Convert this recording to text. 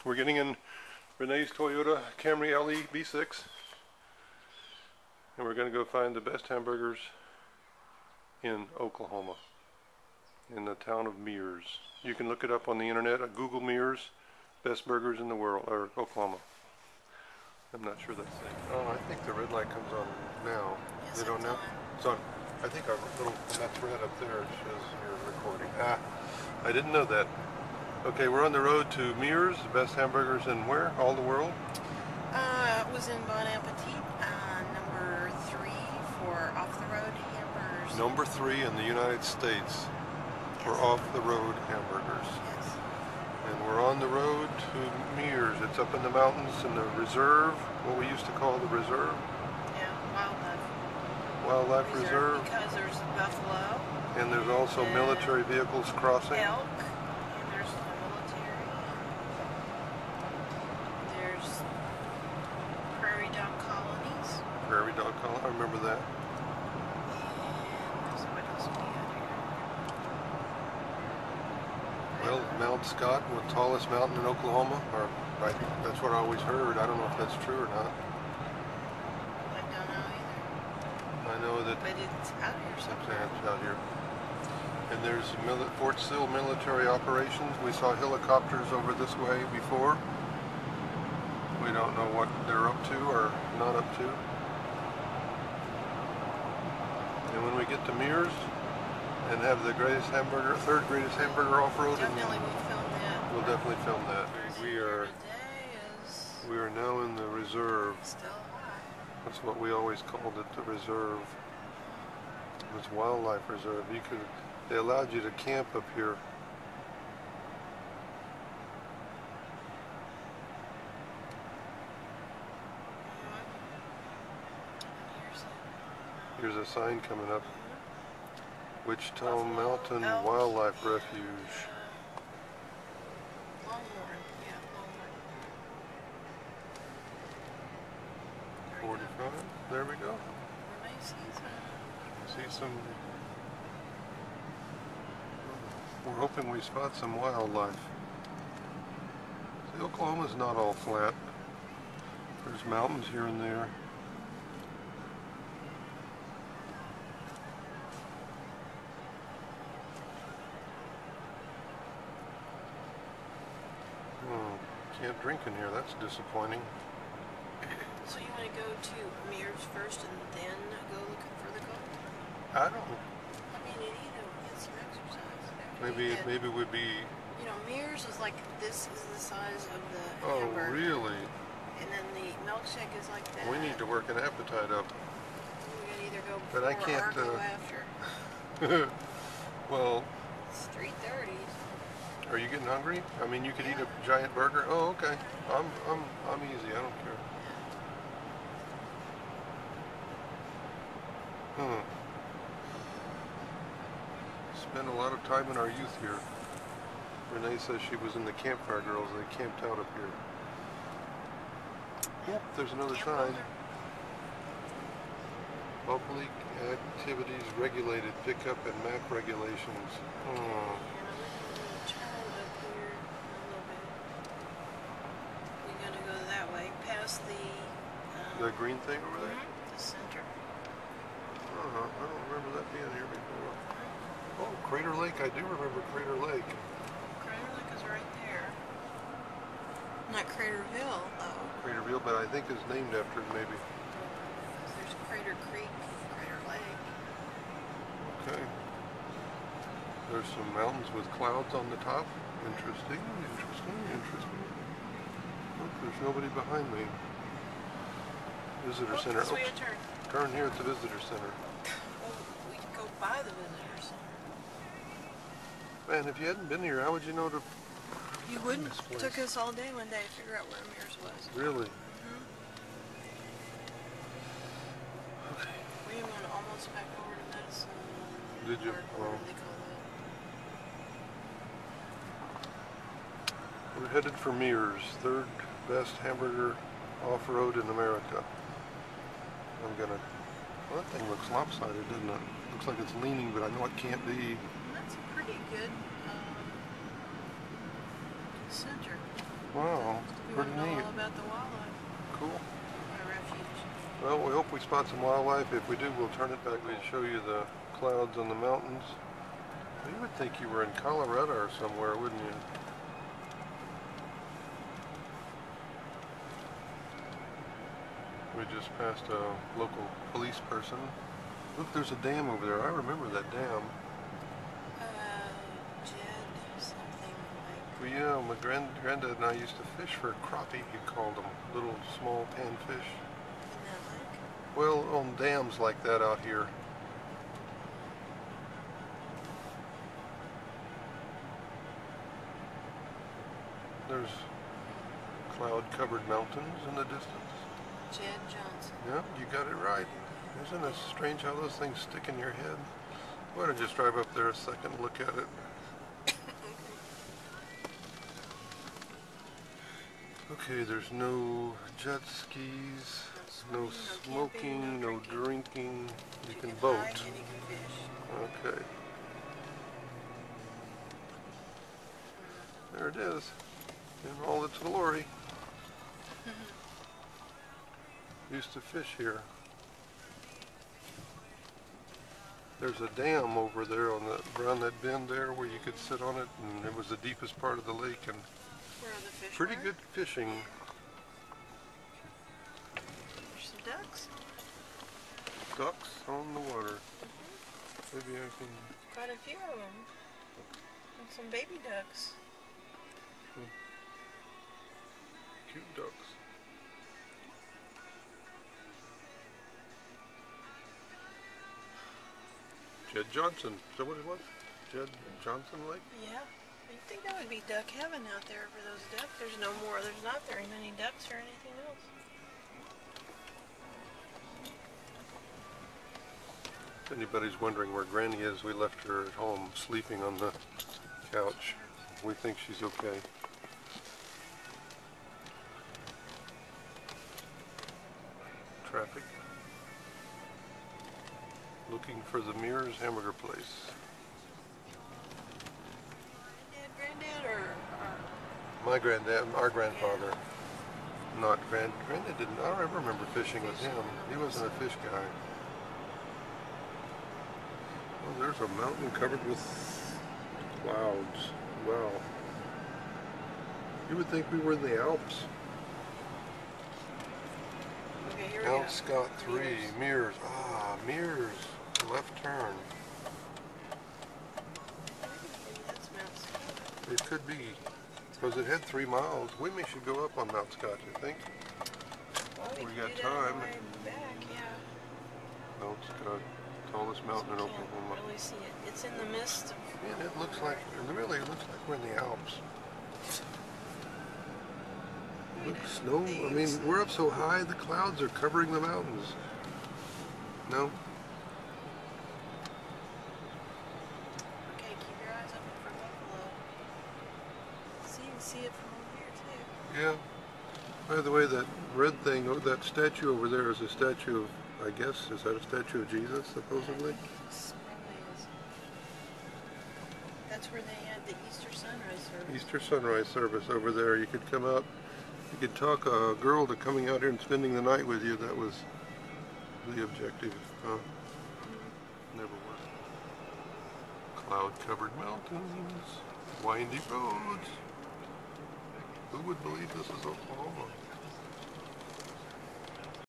We're getting in Renee's Toyota Camry LE B6, and we're going to go find the best hamburgers in Oklahoma, in the town of Meers. You can look it up on the internet at Google Meers, best burgers in the world, or Oklahoma. I'm not sure that's it. Oh, I think the red light comes on now. Yes, they don't know? It's on. I think our little, that's red up there, says you're recording. I didn't know that. Okay, we're on the road to Meers, the best hamburgers in where? All the world? It was in Bon Appetit, number 3 for off-the-road hamburgers. Number 3 in the United States for off-the-road hamburgers. Yes. And we're on the road to Meers. It's up in the mountains in the reserve, what we used to call the reserve. Yeah, Wildlife Reserve. Because there's buffalo. And there's also military vehicles crossing. Elk. And there's the military. There's prairie dog colonies. Prairie dog colony, I remember that. And what else do we have here? Well, Mount Scott, the tallest mountain in Oklahoma, or right, that's what I always heard. I don't know if that's true or not. I don't know either. I know that But it's out here somewhere. it's out here. And there's Fort Sill military operations. We saw helicopters over this way before. We don't know what they're up to or not up to. And when we get to Meers and have the greatest hamburger, third greatest hamburger off-road, Definitely we'll film that. we'll definitely film that. We are now in the reserve. Still alive. That's what we always called it, the reserve. It's wildlife reserve. They allowed you to camp up here. Here's a sign coming up. Wichita Mountain Wildlife Refuge. Longhorn, yeah, Longhorn. 45. There we go. See some. We're hoping we spot some wildlife. See, Oklahoma's not all flat. There's mountains here and there. Can't drink in here, that's disappointing. So you want to go to Meers first and then go looking for the gold? I don't know. I mean, you need to get some exercise. Maybe it would be. You know, Meers is like, this is the size of the Oh, hamburger. really? And then the milkshake is like that. We need to work an appetite up. We can either go But before I can't, or go after. Well, It's 3:30. are you getting hungry? I mean, you could eat a giant burger. Oh, okay. I'm easy. I don't care. Spent a lot of time in our youth here. Renee says she was in the Campfire Girls. They camped out up here. Yep, there's another sign. Public activities regulated. Pickup and map regulations. The green thing over there? The center. I don't remember that being here before. Oh, Crater Lake. I do remember Crater Lake. Crater Lake is right there. Not Craterville, though. Craterville, but I think it's named after it, maybe. There's Crater Creek, Crater Lake. Okay. There's some mountains with clouds on the top. Interesting, interesting, interesting. Look, there's nobody behind me. Visitor Center. This way a turn. Turn here at the Visitor Center. Well, we could go by the Visitor Center. Man, if you hadn't been here, how would you know to... You wouldn't. This place. Took us all day one day to figure out where Meers was. Really? Okay. We even went almost back over to Medicine. Did you? What do they call that? We're headed for Meers, third best hamburger off-road in America. I'm gonna... Well, that thing looks lopsided, doesn't it? Looks like it's leaning, but I know it can't be. That's a pretty good center. Wow, We pretty want to know neat. all about the wildlife. Cool. Our refuge. Well, we hope we spot some wildlife. If we do, we'll turn it back. We'll show you the clouds on the mountains. You would think you were in Colorado or somewhere, wouldn't you? We just passed a local police person. Look, there's a dam over there. I remember that dam. Jed, something like. Well, yeah, my granddad and I used to fish for crappie, he called them. Little small panfish. In that lake? Well, on dams like that out here. There's cloud-covered mountains in the distance. Jed Johnson. Yep, you got it right. Isn't it strange how those things stick in your head? Why don't you just drive up there a second and look at it? Okay, there's no jet skis, no smoking, no drinking. You can boat. Hike and you can fish. Okay. There it is, in all its glory. Used to fish here. There's a dam over there on around that bend there where you could sit on it, and it was the deepest part of the lake, and Where are the fish? pretty good fishing. There's some ducks. Ducks on the water. Maybe I can... Quite a few of them. And some baby ducks. Cute ducks. Jed Johnson. Is that what it was? Jed Johnson Lake? Yeah. You'd think that would be duck heaven out there for those ducks. There's no more. There's not very many ducks or anything else. If anybody's wondering where Granny is, we left her at home sleeping on the couch. We think she's okay. Traffic. Looking for the Meers hamburger place. Granddad, or My granddad, our grandfather. Not granddad didn't, I don't ever remember fishing with him. He wasn't a fish guy. Oh, there's a mountain covered with clouds. Wow. You would think we were in the Alps. okay, here we Mount go. Scott 3, Meers. Ah, Meers. Left turn. Maybe that's Mount Scott. It could be. Because it had 3 miles. We may should go up on Mount Scott, you think? Well, We can got do that on time. the way back, yeah. Mount Scott. Tallest mountain in Can't Oklahoma. really see it. It's in the midst of. Man, it looks like, really, it looks like we're in the Alps. Look, snow. I mean, we're up so high, the clouds are covering the mountains. No? Okay, keep your eyes open for buffalo. See, you can see it from over here too. Yeah. By the way, that red thing, that statue over there is a statue of, I guess, is that a statue of Jesus, supposedly? This probably is. That's where they had the Easter sunrise service. Easter sunrise service over there. You could come out, you could talk a girl to coming out here and spending the night with you. That was the objective. Never was. Cloud-covered mountains, windy roads. Who would believe this is Oklahoma?